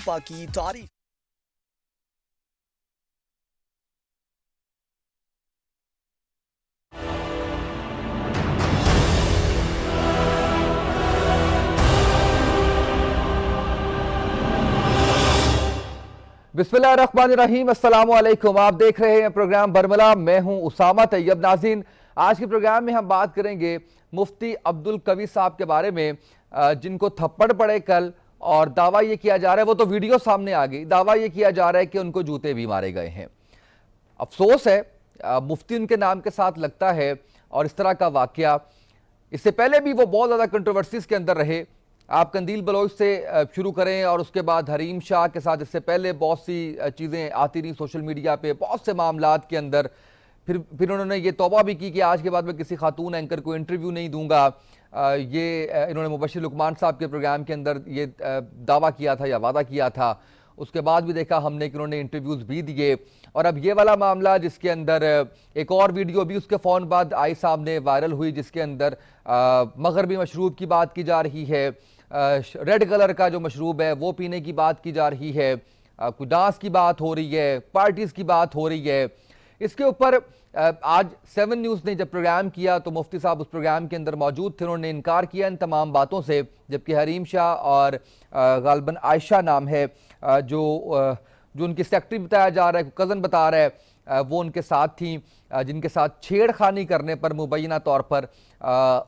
अप्पा की तारीफ। बिस्मिल्लाहिर्रहमानिर्रहीम, अस्सलाम वालेकुम। आप देख रहे हैं प्रोग्राम बरमला। मैं हूं उसामा तैयब। नाज़रीन, आज के प्रोग्राम में हम बात करेंगे मुफ्ती अब्दुल कवी साहब के बारे में, जिनको थप्पड़ पड़े कल, और दावा यह किया जा रहा है, वो तो वीडियो सामने आ गई, दावा यह किया जा रहा है कि उनको जूते भी मारे गए हैं। अफसोस है, मुफ्ती उनके नाम के साथ लगता है, और इस तरह का वाकया इससे पहले भी वो बहुत ज़्यादा कंट्रोवर्सीज के अंदर रहे। आप कंदील बलोच से शुरू करें, और उसके बाद हरीम शाह के साथ इससे पहले बहुत सी चीज़ें आती रही सोशल मीडिया पे, बहुत से मामलात के अंदर। फिर उन्होंने ये तौबा भी की कि आज के बाद मैं किसी खातून एंकर को इंटरव्यू नहीं दूंगा। इन्होंने मुबशिर लुकमान साहब के प्रोग्राम के अंदर ये दावा किया था या वादा किया था। उसके बाद भी देखा हमने कि उन्होंने इंटरव्यूज़ भी दिए। और अब ये वाला मामला जिसके अंदर एक और वीडियो भी उसके फ़ौरन बाद आई सामने, वायरल हुई, जिसके अंदर मगरबी मशरूब की बात की जा रही है, रेड कलर का जो मशरूब है वो पीने की बात की जा रही है, कुछ डांस की बात हो रही है, पार्टीज़ की बात हो रही है। इसके ऊपर आज 7 न्यूज़ ने जब प्रोग्राम किया तो मुफ्ती साहब उस प्रोग्राम के अंदर मौजूद थे। उन्होंने इनकार किया इन तमाम बातों से, जबकि हरीम शाह और गालबन आयशा नाम है, जो उनकी सेक्रेटरी बताया जा रहा है, कज़न बता रहा है, वो उनके साथ थी, जिनके साथ छेड़खानी करने पर मुबैना तौर पर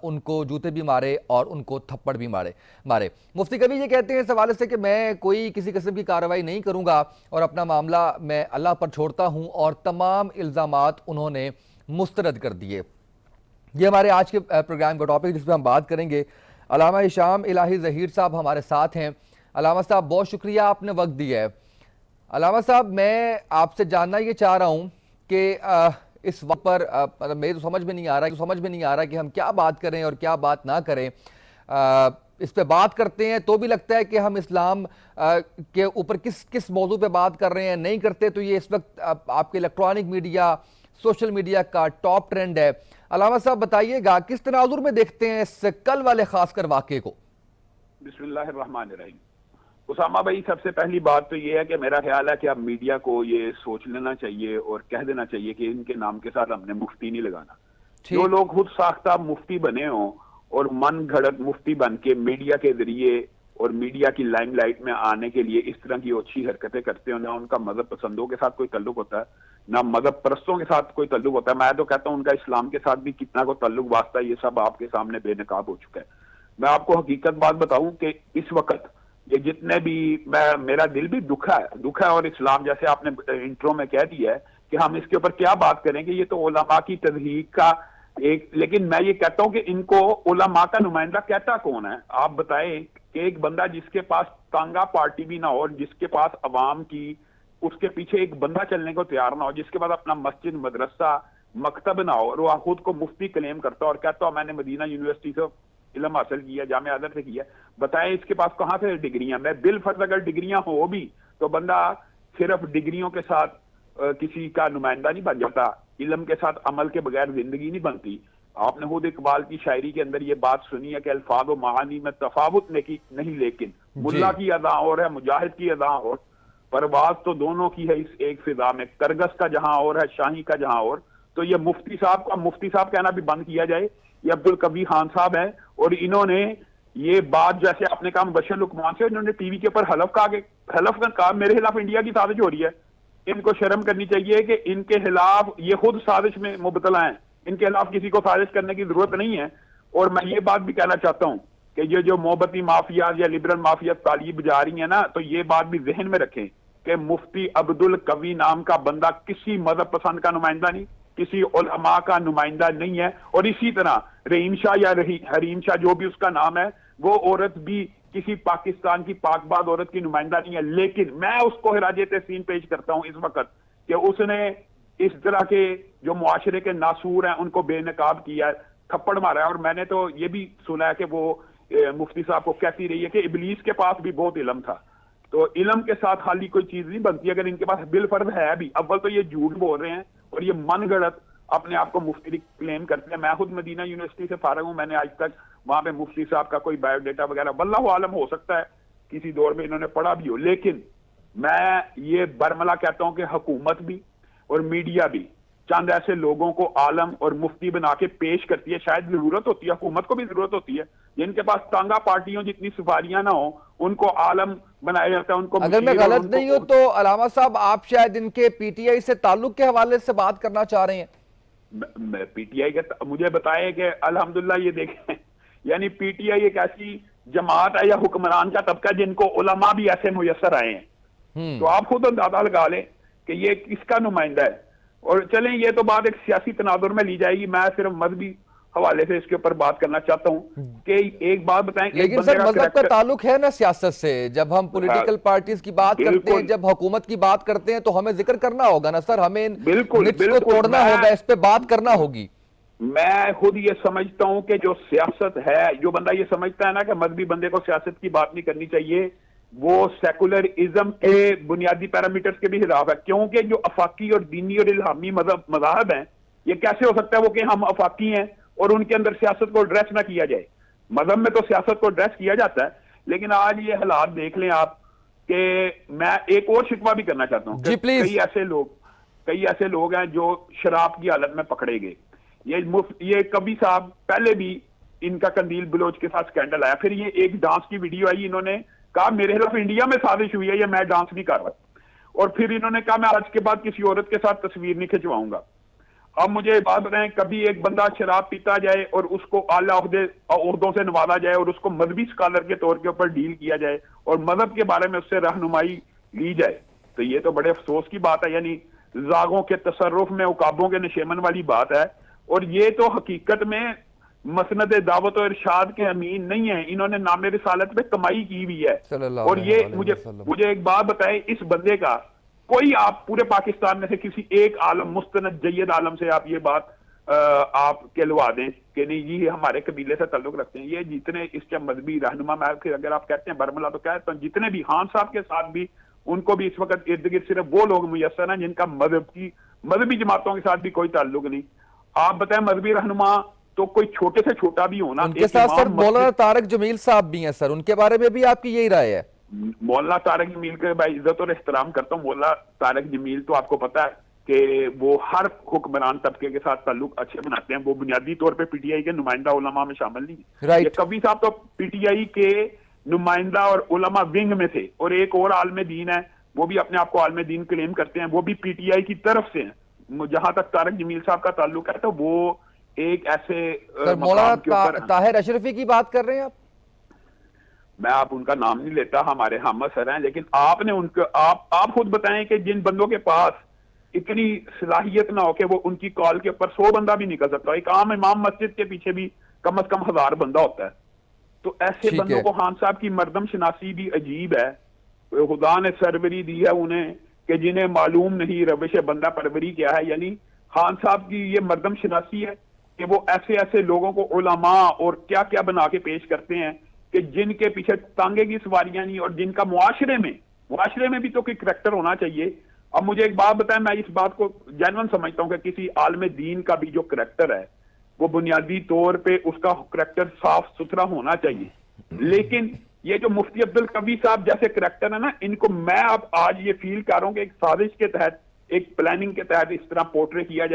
उनको जूते भी मारे और उनको थप्पड़ भी मारे। मुफ्ती कभी ये कहते हैं इस हवाले से कि मैं कोई किसी किस्म की कार्रवाई नहीं करूंगा और अपना मामला मैं अल्लाह पर छोड़ता हूं, और तमाम इल्ज़ामात उन्होंने मुस्तरद कर दिए। ये हमारे आज के प्रोग्राम का टॉपिक, जिस पर हम बात करेंगे। अल्लामा हिशाम इलाही ज़हीर साहब हमारे साथ हैं। अल्लामा साहब, बहुत शुक्रिया, आपने वक्त दिया है। अलामा साहब, मैं आपसे जानना ये चाह रहा हूँ कि इस वक्त पर मतलब मेरे तो समझ में नहीं आ रहा कि हम क्या बात करें और क्या बात ना करें। इस पे बात करते हैं तो भी लगता है कि हम इस्लाम के ऊपर किस मौजू पे बात कर रहे हैं, नहीं करते तो ये इस वक्त आपके इलेक्ट्रॉनिक मीडिया, सोशल मीडिया का टॉप ट्रेंड है। अलामा साहब, बताइएगा किस तनाजुर में देखते हैं इस कल वाले खासकर वाक़े को? बिस्मिल्लाहिर्रहमानिर्रहीम। उसामा भाई, सबसे पहली बात तो ये है कि मेरा ख्याल है कि अब मीडिया को ये सोच लेना चाहिए और कह देना चाहिए कि इनके नाम के साथ हमने मुफ्ती नहीं लगाना। जो लोग खुद साख्ता मुफ्ती बने हों और मन घड़त मुफ्ती बन के मीडिया के जरिए और मीडिया की लाइमलाइट में आने के लिए इस तरह की अच्छी हरकतें करते हो, ना उनका मजहब पसंदों के साथ कोई ताल्लुक होता है, ना मजहब परस्तों के साथ कोई ताल्लुक होता है। मैं तो कहता हूँ उनका इस्लाम के साथ भी कितना को ताल्लुक वास्ता है, ये सब आपके सामने बेनकाब हो चुका है। मैं आपको हकीकत बात बताऊं कि इस वक्त ये जितने भी, मेरा दिल भी दुखा है, और इस्लाम जैसे आपने इंट्रो में कह दिया है कि हम इसके ऊपर क्या बात करेंगे, ये तो उलमा की तजहीक का एक, लेकिन मैं ये कहता हूं कि इनको उलमा का नुमाइंदा कहता कौन है? आप बताएं कि एक बंदा जिसके पास तांगा पार्टी भी ना हो, जिसके पास अवाम की, उसके पीछे एक बंदा चलने को तैयार ना हो, जिसके पास अपना मस्जिद, मदरसा, मकतब ना हो, और वह खुद को मुफ्ती क्लेम करता और कहता मैंने मदीना यूनिवर्सिटी से इल्म हासिल किया, जामिया अज़हर से किया। बताएं इसके पास कहां से डिग्रियां? मैं बिल फर्ज अगर डिग्रियां हो भी तो बंदा सिर्फ डिग्रियों के साथ किसी का नुमाइंदा नहीं बन जाता। इल्म के साथ अमल के बगैर जिंदगी नहीं बनती। आपने खुद इकबाल की शायरी के अंदर ये बात सुनी है कि अल्फाज व महानी में तफावत नहीं, लेकिन मुल्ला की अदा और है, मुजाहिद की अदा और, परवाज तो दोनों की है इस एक फिजा में, करगस का जहां और है, शाही का जहां और। तो ये मुफ्ती साहब का मुफ्ती साहब कहना भी बंद किया जाए। ये अब्दुल कवी खान साहब है, और इन्होंने ये बात, जैसे आपने कहा मुबशिर लुकमान से, इन्होंने टीवी के ऊपर हलफ का कहा मेरे खिलाफ इंडिया की साजिश हो रही है। इनको शर्म करनी चाहिए कि इनके खिलाफ, ये खुद साजिश में मुबतला हैं, इनके खिलाफ किसी को साजिश करने की जरूरत नहीं है। और मैं ये बात भी कहना चाहता हूं कि ये जो मोहब्बती माफिया या लिबरल माफिया तालीब जा रही है ना, तो ये बात भी जहन में रखें कि मुफ्ती अब्दुल कवी नाम का बंदा किसी मजहब पसंद का नुमाइंदा नहीं, किसी उलमा का नुमाइंदा नहीं है। और इसी तरह रहीम शाह या हरीम शाह, जो भी उसका नाम है, वो औरत भी किसी पाकिस्तान की पाकबाज औरत की नुमाइंदा नहीं है। लेकिन मैं उसको हिराजे तहसीन पेश करता हूं इस वक्त कि उसने इस तरह के जो मुआशरे के नासूर हैं उनको बेनकाब किया है, थप्पड़ मारा है। और मैंने तो ये भी सुना है कि वो मुफ्ती साहब को कहती रही है कि इबलीस के पास भी बहुत इल्म था। तो इल्म के साथ खाली कोई चीज नहीं बनती। अगर इनके पास बिल फर्ज है भी, अव्वल तो ये झूठ बोल रहे हैं और ये मन गढ़त अपने आप को मुफ्ती क्लेम करते हैं। मैं खुद मदीना यूनिवर्सिटी से फारग हूं, मैंने आज तक वहां पे मुफ्ती साहब का कोई बायोडेटा वगैरह, वल्लाहु आलम, हो सकता है किसी दौर में इन्होंने पढ़ा भी हो, लेकिन मैं ये बरमला कहता हूं कि हुकूमत भी और मीडिया भी चंद ऐसे लोगों को आलम और मुफ्ती बना के पेश करती है। शायद जरूरत होती है, हुकूमत को भी जरूरत होती है, जिनके पास तांगा पार्टियों जितनी सफारियां ना हो उनको आलम बनाया जाता है, उनको। अगर मैं गलत नहीं हूं तो अलामा साहब आप शायद इनके पीटीआई से ताल्लुक के हवाले से बात करना चाह रहे हैं। पीटीआई के मुझे बताए कि अल्हम्दुलिल्लाह ये देखें, यानी पीटीआई एक ऐसी जमात है या हुक्मरान का तबका जिनको उलमा भी ऐसे मुयसर आए हैं। तो आप खुद अंदाजा लगा लें कि ये किसका नुमाइंदा है। और चलें, ये तो बात एक सियासी तनाजुर में ली जाएगी, मैं सिर्फ मजहबी हवाले से इसके ऊपर बात करना चाहता हूं कि एक बात बताएं, लेकिन सर मजहब का ताल्लुक है ना सियासत से। जब हम पॉलिटिकल पार्टीज की बात करते हैं, जब हुकूमत की बात करते हैं तो हमें जिक्र करना होगा ना सर, हमें मिथ्स को तोड़ना होगा, इस पे बात करना होगी। मैं खुद ये समझता हूं कि जो सियासत है, जो बंदा ये समझता है ना कि मजहबी बंदे को सियासत की बात नहीं करनी चाहिए, वो सेकुलरिज्म के बुनियादी पैरामीटर्स के भी खिलाफ है। क्योंकि जो अफाकी और दीनी और इल्हामी मज़ाहब हैं, ये कैसे हो सकता है वो कि हम अफाकी हैं और उनके अंदर सियासत को एड्रेस ना किया जाए। मजहब में तो सियासत को एड्रेस किया जाता है, लेकिन आज ये हालात देख लें आप कि मैं एक और शिकवा भी करना चाहता हूं कि कई ऐसे लोग हैं जो शराब की हालत में पकड़े गए। ये कभी साहब पहले भी इनका कंदील बलोच के साथ स्कैंडल आया, फिर ये एक डांस की वीडियो आई, इन्होंने कहा मेरे खिलाफ इंडिया में साजिश हुई है, ये मैं डांस नहीं कर रहा, और फिर इन्होंने कहा मैं आज के बाद किसी औरत के साथ तस्वीर नहीं खिंचवाऊंगा। अब मुझे बात बताएं, कभी एक बंदा शराब पीता जाए और उसको आला ओहदों से नवाजा जाए और उसको मजहबी स्कॉलर के तौर के ऊपर डील किया जाए और मजहब के बारे में उससे रहनुमाई ली जाए, तो ये तो बड़े अफसोस की बात है। यानी जागों के तसर्रुफ में उकाबों के नशेमन वाली बात है। और ये तो हकीकत में मसनद दावत और इरशाद के अमीन नहीं है, इन्होंने नामे रिसालत पे कमाई की हुई है। और ये मुझे एक बात बताएं, इस बंदे का कोई आप पूरे पाकिस्तान में से किसी एक आलम, मुस्तनद जय्यद आलम से आप ये बात आप कहलवा दें कि नहीं जी हमारे कबीले से ताल्लुक रखते हैं। ये जितने इसके मजहबी रहनुमा, मैं अगर आप कहते हैं बरमला तो कहते हैं, जितने भी खान साहब के साथ भी उनको भी इस वक्त इर्द गिर्द सिर्फ वो लोग मुयस्सर हैं जिनका मजहबी जमातों के साथ भी कोई ताल्लुक नहीं। आप बताएं मजहबी रहनुमा तो कोई छोटे से छोटा भी होना। उनके साथ सर मौलाना तारिक जमील साहब भी हैं सर, उनके बारे में भी आपकी यही राय है? मौलाना तारिक जमील के भाई इज्जत और एहतराम करता हूँ। मौलाना तारिक जमील तो आपको पता है कि वो हर हुक्मरान तबके के साथ ताल्लुक अच्छे बनाते हैं, वो बुनियादी तौर पे पीटीआई के नुमाइंदा उलमा में शामिल नहीं है। ये कवी साहब तो पीटीआई के नुमाइंदा और उलमा विंग में थे, और एक और आलम दीन है, वो भी अपने आप को आलम दीन क्लेम करते हैं, वो भी पीटीआई की तरफ से हैं। जहां तक तारिक जमील साहब का ताल्लुक है तो वो एक ऐसे मौलाना ताहिर अशरफी की बात कर रहे हैं आप? मैं आप उनका नाम नहीं लेता, हमारे हम सर हैं, लेकिन आपने उनको आप खुद बताएं कि जिन बंदों के पास इतनी सलाहियत ना हो कि वो उनकी कॉल के ऊपर 100 बंदा भी निकल सकता है, एक आम इमाम मस्जिद के पीछे भी कम से कम 1000 बंदा होता है, तो ऐसे बंदों को खान साहब की मर्दम शनासी भी अजीब है। खुदा ने सरवरी दी है उन्हें कि जिन्हें मालूम नहीं रविश बंदा परवरी क्या है। यानी खान साहब की ये मर्दम शनासी है कि वो ऐसे ऐसे लोगों को उलमा और क्या क्या बना के पेश करते हैं कि जिनके पीछे तांगे की सवारियां नहीं, और जिनका मुआशरे में भी तो कोई करैक्टर होना चाहिए। अब मुझे एक बात बताएं, मैं इस बात को जेन्युइन समझता हूं कि किसी आलम दीन का भी जो करैक्टर है वो बुनियादी तौर पे उसका करैक्टर साफ सुथरा होना चाहिए, लेकिन ये जो मुफ्ती अब्दुल कवी साहब जैसे करैक्टर है ना, इनको मैं अब आज ये फील कर रहा हूं कि एक साजिश के तहत, एक प्लानिंग के तहत इस तरह पोर्ट्रे किया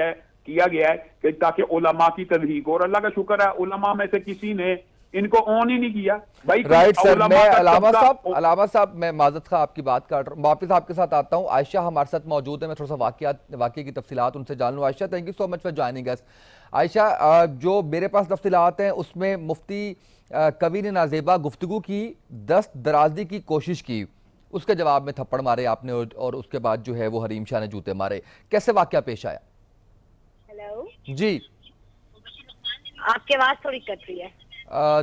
गया है कि ताकि उलमा की तजहीक हो। और अल्लाह का शुक्र है उलमा में से किसी ने इनको ऑन ही नहीं किया भाई। राइट सर, मैं अलामा साहब मैं माजत खा आपकी बात काट रहा हूँ, वापिस आपके साथ आता हूँ। आयशा हमारे साथ मौजूद है, मैं थोड़ा सा वाकये की तफसीलात उनसे जान लूँ। Ayesha thank you so much for joining us. Ayesha, जो मेरे पास तफसीलात हैं उसमें मुफ्ती कवि ने नाजेबा गुफ्तगू की, दस्त दराजी की कोशिश की, उसके जवाब में थप्पड़ मारे आपने और उसके बाद जो है वो हरीम शाह ने जूते मारे। कैसे वाकया पेश आया? हेलो जी, आपकी आवाज थोड़ी कट रही है।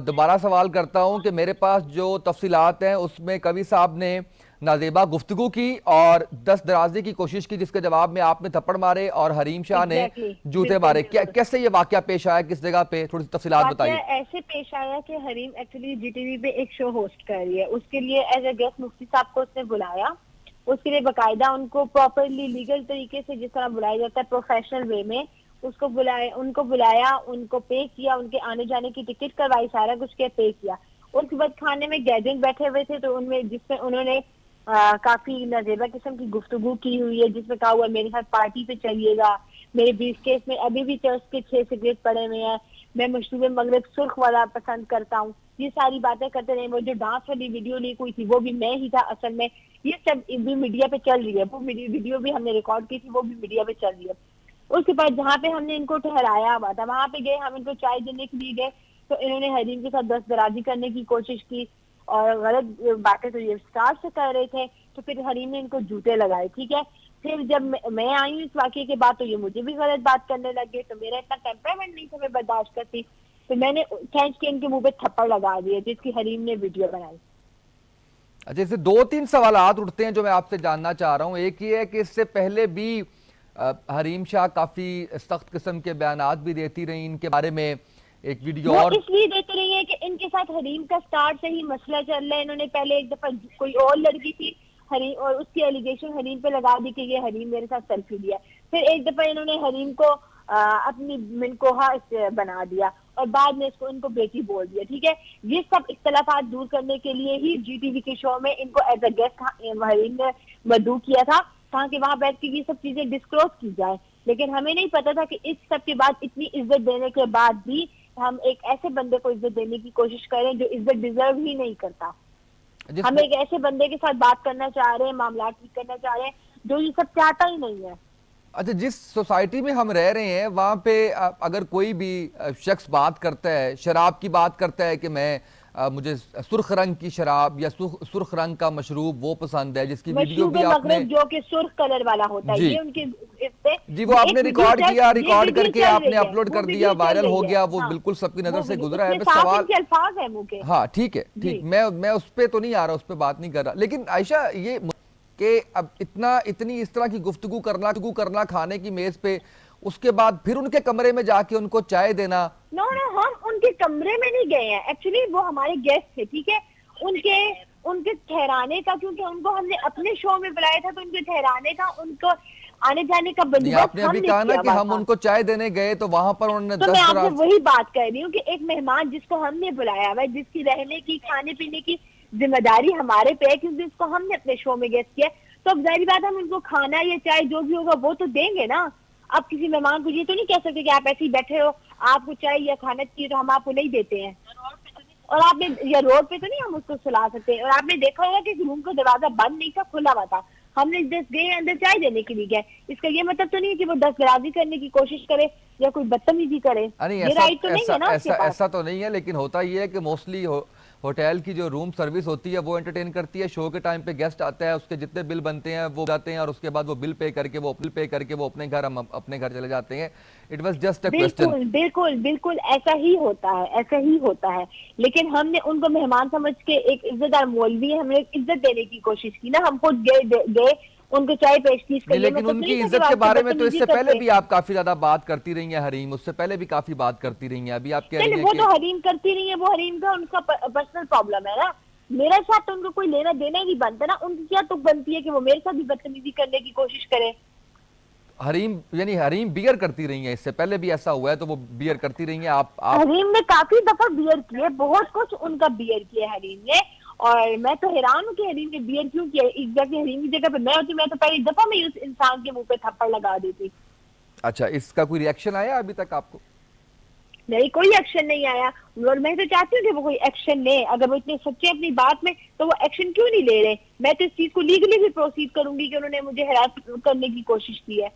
दोबारा सवाल करता हूं कि मेरे पास जो तफसीलात हैं उसमें कवि साहब ने नाजेबा गुफ्तगू की और दस्त दराजी की कोशिश की, जिसके जवाब में आपने थप्पड़ मारे और हरीम शाह ने जूते मारे। कैसे ये वाकया पेश आया, किस जगह पे, थोड़ी सी तफसीलात बताइए। ऐसे पेश आया कि हरीम एक्चुअली जीटीवी पे एक शो होस्ट कर रही है, उसके लिए एज ए गेस्ट मुफ्ती साहब को उसने बुलाया, उसके लिए बाकायदा उनको प्रॉपरली लीगल तरीके से जिस तरह बुलाया जाता है प्रोफेशनल वे में उनको बुलाया, उनको पे किया, उनके आने जाने की टिकट करवाई, सारा कुछ के पे किया। उसके बाद खाने में गैजेट बैठे हुए थे, तो उनमें जिसमें उन्होंने काफी नाजेबा किस्म की गुफ्तगू की हुई है, जिसमें कहा हुआ है मेरे साथ पार्टी पे चलिएगा, मेरे ब्रीफकेस में अभी भी चर्च के 6 सिगरेट पड़े हुए हैं, मैं मशरूब मगरब सुर्ख वाला पसंद करता हूँ, ये सारी बातें करते रहे। वो जो डांस वाली वीडियो लीक हुई थी वो भी मैं ही था असल में, ये सब भी मीडिया पे चल रही है, वो वीडियो भी हमने रिकॉर्ड की थी, वो भी मीडिया पे चल रही है। उसके बाद जहाँ पे हमने इनको ठहराया हुआ था वहां पे गए, हम इनको चाय देने के लिए गए, तो इन्होंने हरीम के साथ दस्तदराजी करने की कोशिश की और गलत बातें तो ये स्टार्ट से कर रहे थे। तो फिर हरीम ने इनको जूते लगाए, ठीक है। फिर जब मैं आई हूँ इस वाकये के बाद, तो ये मुझे भी गलत बात करने लगे, तो मेरा इतना टेम्परामेंट नहीं था मैं बर्दाश्त करती, तो मैंने खींच के इनके मुंह पे थप्पड़ लगा दिया, जिसकी हरीम ने वीडियो बनाई। अच्छा, इससे 2-3 सवालात उठते हैं जो मैं आपसे जानना चाह रहा हूँ। एक ये है कि इससे पहले भी हरीम शाह काफी सख्त किस्म के बयानात भी देती रही इनके बारे में, एक वीडियो और इसलिए देते रही है कि इनके साथ हरीम का स्टार्ट से ही मसला चल रहा है। इन्होंने पहले एक दफा कोई और लड़की थी हरीम, और उसकी एलिगेशन हरीम पे लगा दी कि ये हरीम मेरे साथ सेल्फी लिया। फिर एक दफा इन्होंने हरीम को अपनी मिनकोहा बना दिया और बाद में इनको बेटी बोल दिया, ठीक है। ये सब इख्तलाफात दूर करने के लिए ही GTV के शो में इनको एज अ गेस्ट हरीम ने मदऊ किया था, ताकि वहां बैठ के ये सब चीजें डिस्क्लोज की जाए। लेकिन हमें नहीं पता था कि इस सब के बाद, इतनी इज्जत देने के बाद भी हम एक ऐसे बंदे को इज्जत देने की कोशिश करें जो इज्जत डिजर्व ही नहीं करता। हम एक ऐसे बंदे के साथ बात करना चाह रहे हैं, मामला ठीक करना चाह रहे हैं जो ये सब चाहता ही नहीं है। अच्छा, जिस सोसाइटी में हम रह रहे हैं वहाँ पे अगर कोई भी शख्स बात करता है, शराब की बात करता है कि मुझे सुर्ख रंग की शराब या सुर्ख रंग का मशरूब वो पसंद है, जिसकी वीडियो भी आपने, जो कि सुर्ख कलर वाला होता है, ये उनके जी वो आपने रिकॉर्ड किया, रिकॉर्ड करके आपने अपलोड कर दिया, वायरल हो गया, वो बिल्कुल सबकी नजर से गुजरा है। सवाल अल्फाज है मुंह के। हाँ ठीक है, ठीक, मैं उस पे तो नहीं आ रहा, उस पे बात नहीं कर रहा। लेकिन आयशा, ये कि अब इतनी इस तरह की गुफ्तगू करना खाने की मेज पे, उसके बाद फिर उनके कमरे में जाके उनको चाय देना। नो, हम उनके कमरे में नहीं गए हैं, एक्चुअली वो हमारे गेस्ट थे, ठीक है। उनके ठहराने का, क्योंकि उनको हमने अपने शो में बुलाया था, तो उनके ठहराने का, उनको आने जाने का बंदोबस्त आपने अभी कहा ना कि हम उनको चाय देने गए, तो वहां पर उन्होंने तो मैं आपसे वही बात कर रही हूँ कि एक मेहमान जिसको हमने बुलाया हुआ है, जिसकी रहने की खाने पीने की जिम्मेदारी हमारे पे है, क्योंकि इसको हमने अपने शो में गेस्ट किया, तो अब जाहिर बात है हम उनको खाना या चाय जो भी होगा वो तो देंगे ना। अब किसी मेहमान को ये तो नहीं कह सकते कि आप ऐसे ही बैठे हो, आपको चाय या खाना चाहिए तो हम आपको नहीं देते हैं, और आपने या रोड पे तो नहीं हम उसको सुला सकते। और आपने देखा होगा कि रूम का दरवाजा बंद नहीं था, खुला हुआ था, हमने जस्ट गए अंदर चाय देने के लिए गए, इसका ये मतलब तो नहीं है कि वो दस्तदराजी करने की कोशिश करे या कोई बदतमीजी करे, ये राइट तो नहीं है ना। ऐसा तो नहीं है, लेकिन होता ये है कि मोस्टली होटल की जो रूम सर्विस होती है वो एंटरटेन करती है। शो के टाइम पे गेस्ट आता है, उसके जितने बिल बनते हैं वो जाते हैं, और उसके बाद वो बिल पे करके वो अपने घर, हम अपने घर चले जाते हैं। It was just a question. बिल्कुल ऐसा ही होता है, लेकिन हमने उनको मेहमान समझ के, एक इज्जतदार मौलवी है, हमने इज्जत देने की कोशिश की ना। हम खुद गए उनको चाय पेश की, लेकिन उनकी इज्जत के बारे में तो इससे पहले भी आप काफी ज्यादा बात करती रही हैं हरीम, उससे पहले भी काफी बात करती रही हैं। अभी आप कह रही हैं वो तो हरीम करती रही है, वो हरीम का उनका पर्सनल प्रॉब्लम है ना, मेरे साथ तो उनको कोई लेना देना ही नहीं बनता ना। उनकी क्या तुक बनती है कि वो मेरे साथ भी बदतमीजी करने की कोशिश करे। हरीम यानी हरीम बियर करती रही है, इससे पहले भी ऐसा हुआ है तो वो बियर करती रही है। आप हरीम ने काफी दफा बियर किए, बहुत कुछ उनका बियर किया हरीम ने, और मैं तो हैरान हूँ कि हरीम ने बियर क्यों किया। एग्जैक्टली हरीम की जगह पे मैं होती, मैं तो पहली दफा में उस इंसान के मुंह पे थप्पड़ लगा देती। अच्छा, इसका कोई रिएक्शन आया अभी तक आपको? नहीं, कोई एक्शन नहीं आया, और मैं तो चाहती हूँ कि वो कोई एक्शन ले। अगर वो इतने सच्चे अपनी बात में, तो वो एक्शन क्यों नहीं ले रहे। मैं तो इस चीज को लीगली भी प्रोसीड करूंगी कि उन्होंने मुझे हैरान करने की कोशिश की है।